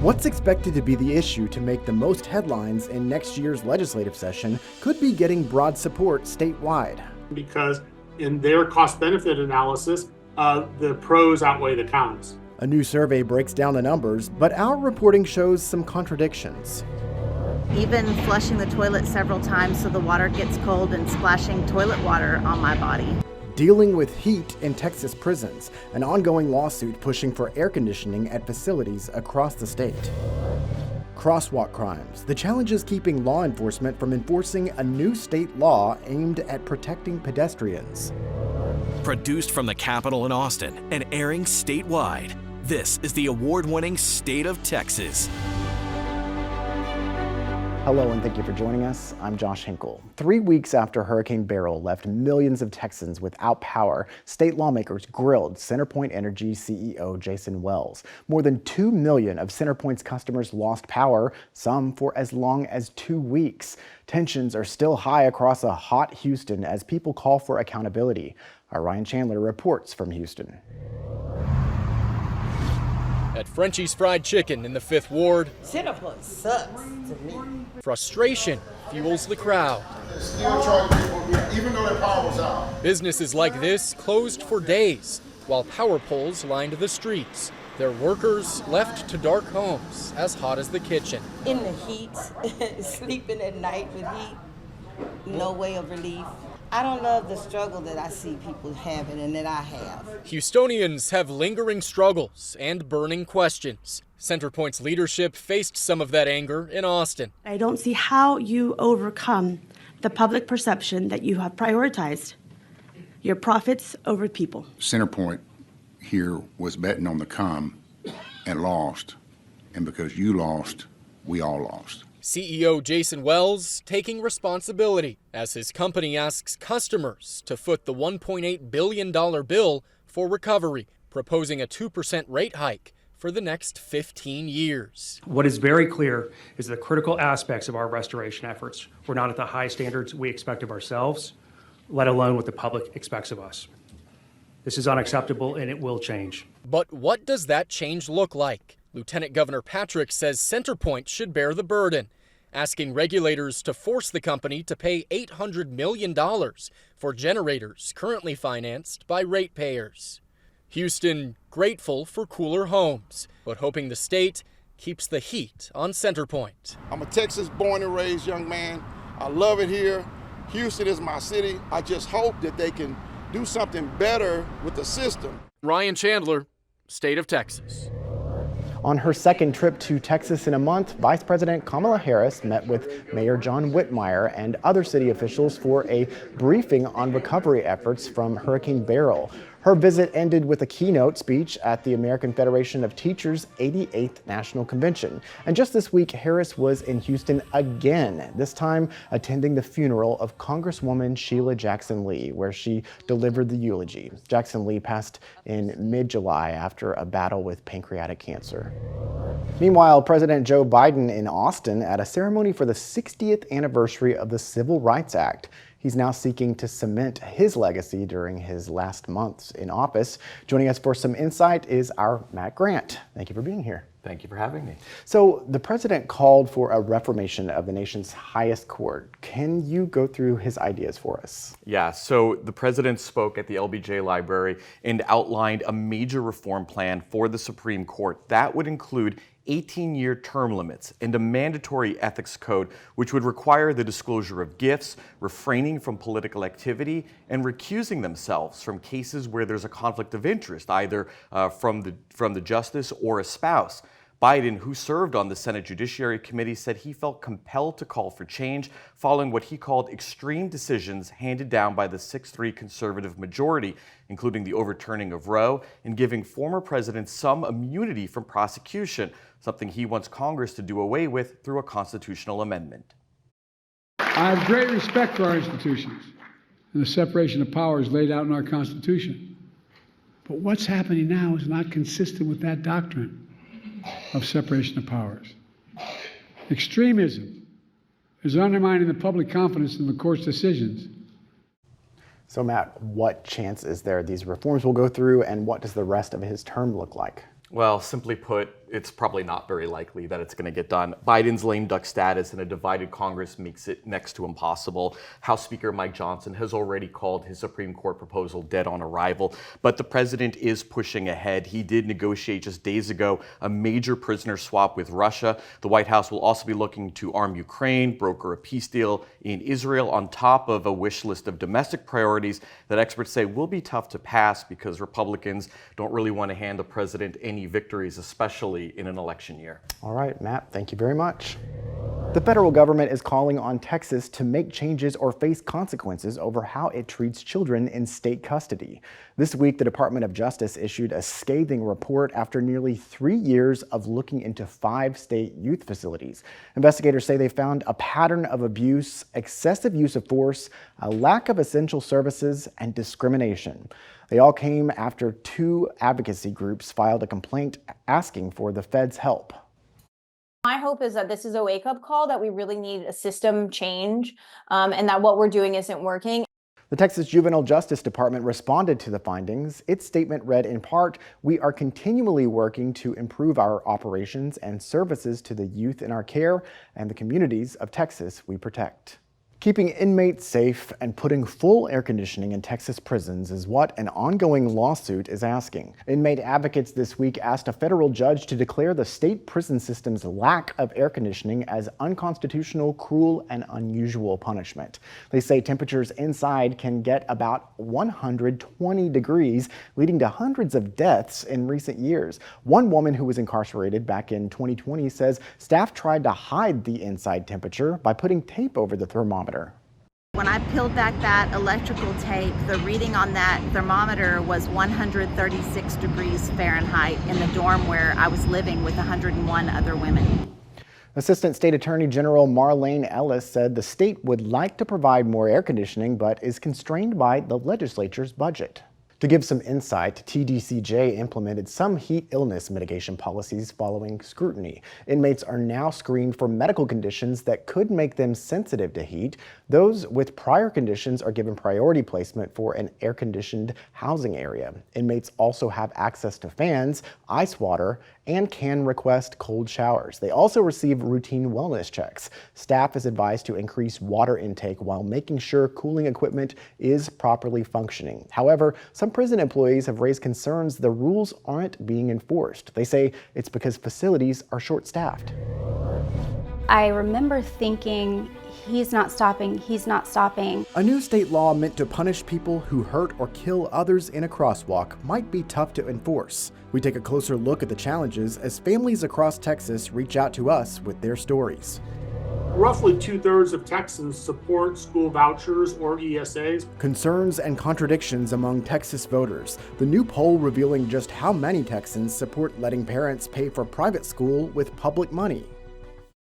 What's expected to be the issue to make the most headlines in next year's legislative session could be getting broad support statewide. Because in their cost-benefit analysis, the pros outweigh the cons. A new survey breaks down the numbers, but our reporting shows some contradictions. Even flushing the toilet several times so the water gets cold and splashing toilet water on my body. Dealing with heat in Texas prisons, an ongoing lawsuit pushing for air conditioning at facilities across the state. Crosswalk crimes, the challenges keeping law enforcement from enforcing a new state law aimed at protecting pedestrians. Produced from the Capitol in Austin and airing statewide, this is the award-winning State of Texas. Hello and thank you for joining us. I'm Josh Hinkle. 3 weeks after Hurricane Beryl left millions of Texans without power, state lawmakers grilled CenterPoint Energy CEO Jason Wells. More than 2 million of CenterPoint's customers lost power, some for as long as 2 weeks. Tensions are still high across a hot Houston as people call for accountability. Our Ryan Chandler reports from Houston. At Frenchie's Fried Chicken in the 5th Ward, CenterPoint sucks to me. Frustration fuels the crowd. Still charging people even though their power was out. Businesses like this closed for days, while power poles lined the streets. Their workers left to dark homes, as hot as the kitchen. In the heat, sleeping at night with heat, no way of relief. I don't love the struggle that I see people having and that I have. Houstonians have lingering struggles and burning questions. CenterPoint's leadership faced some of that anger in Austin. I don't see how you overcome the public perception that you have prioritized your profits over people. CenterPoint here was betting on the come and lost. And because you lost, we all lost. CEO Jason Wells taking responsibility as his company asks customers to foot the $1.8 billion bill for recovery, proposing a 2% rate hike for the next 15 years. What is very clear is the critical aspects of our restoration efforts were not at the high standards we expect of ourselves, let alone what the public expects of us. This is unacceptable and it will change. But what does that change look like? Lieutenant Governor Patrick says CenterPoint should bear the burden, asking regulators to force the company to pay $800 million for generators currently financed by ratepayers. Houston grateful for cooler homes, but hoping the state keeps the heat on CenterPoint. I'm a Texas born and raised young man. I love it here. Houston is my city. I just hope that they can do something better with the system. Ryan Chandler, State of Texas. On her second trip to Texas in a month, Vice President Kamala Harris met with Mayor John Whitmire and other city officials for a briefing on recovery efforts from Hurricane Beryl. Her visit ended with a keynote speech at the American Federation of Teachers' 88th National Convention. And just this week, Harris was in Houston again, this time attending the funeral of Congresswoman Sheila Jackson Lee, where she delivered the eulogy. Jackson Lee passed in mid-July after a battle with pancreatic cancer. Meanwhile, President Joe Biden in Austin at a ceremony for the 60th anniversary of the Civil Rights Act. He's now seeking to cement his legacy during his last months in office. Joining us for some insight is our Matt Grant. Thank you for being here. Thank you for having me. So the president called for a reformation of the nation's highest court. Can you go through his ideas for us? Yeah, so the president spoke at the LBJ Library and outlined a major reform plan for the Supreme Court that would include 18-year term limits and a mandatory ethics code which would require the disclosure of gifts, refraining from political activity, and recusing themselves from cases where there's a conflict of interest, either from the justice or a spouse. Biden, who served on the Senate Judiciary Committee, said he felt compelled to call for change following what he called extreme decisions handed down by the 6-3 conservative majority, including the overturning of Roe and giving former presidents some immunity from prosecution, something he wants Congress to do away with through a constitutional amendment. I have great respect for our institutions and the separation of powers laid out in our Constitution. But what's happening now is not consistent with that doctrine of separation of powers. Extremism is undermining the public confidence in the court's decisions. So Matt, what chance is there these reforms will go through, and what does the rest of his term look like? Well, simply put, it's probably not very likely that it's going to get done. Biden's lame duck status in a divided Congress makes it next to impossible. House Speaker Mike Johnson has already called his Supreme Court proposal dead on arrival, but the president is pushing ahead. He did negotiate just days ago a major prisoner swap with Russia. The White House will also be looking to arm Ukraine, broker a peace deal in Israel, on top of a wish list of domestic priorities that experts say will be tough to pass because Republicans don't really want to hand the president any victories, especially in an election year. All right, Matt, thank you very much. The federal government is calling on Texas to make changes or face consequences over how it treats children in state custody. This week, the Department of Justice issued a scathing report after nearly 3 years of looking into 5 state youth facilities. Investigators say they found a pattern of abuse, excessive use of force, a lack of essential services, and discrimination. They all came after 2 advocacy groups filed a complaint asking for the feds' help. My hope is that this is a wake-up call, that we really need a system change, and that what we're doing isn't working. The Texas Juvenile Justice Department responded to the findings. Its statement read in part, "We are continually working to improve our operations and services to the youth in our care and the communities of Texas we protect." Keeping inmates safe and putting full air conditioning in Texas prisons is what an ongoing lawsuit is asking. Inmate advocates this week asked a federal judge to declare the state prison system's lack of air conditioning as unconstitutional, cruel, and unusual punishment. They say temperatures inside can get about 120 degrees, leading to hundreds of deaths in recent years. One woman who was incarcerated back in 2020 says staff tried to hide the inside temperature by putting tape over the thermometer. When I peeled back that electrical tape, the reading on that thermometer was 136 degrees Fahrenheit in the dorm where I was living with 101 other women. Assistant State Attorney General Marlene Ellis said the state would like to provide more air conditioning, but is constrained by the legislature's budget. To give some insight, TDCJ implemented some heat illness mitigation policies following scrutiny. Inmates are now screened for medical conditions that could make them sensitive to heat. Those with prior conditions are given priority placement for an air-conditioned housing area. Inmates also have access to fans, ice water, and can request cold showers. They also receive routine wellness checks. Staff is advised to increase water intake while making sure cooling equipment is properly functioning. However, some prison employees have raised concerns the rules aren't being enforced. They say it's because facilities are short-staffed. I remember thinking, he's not stopping, he's not stopping. A new state law meant to punish people who hurt or kill others in a crosswalk might be tough to enforce. We take a closer look at the challenges as families across Texas reach out to us with their stories. Roughly 2/3 of Texans support school vouchers or ESAs. Concerns and contradictions among Texas voters. The new poll revealing just how many Texans support letting parents pay for private school with public money.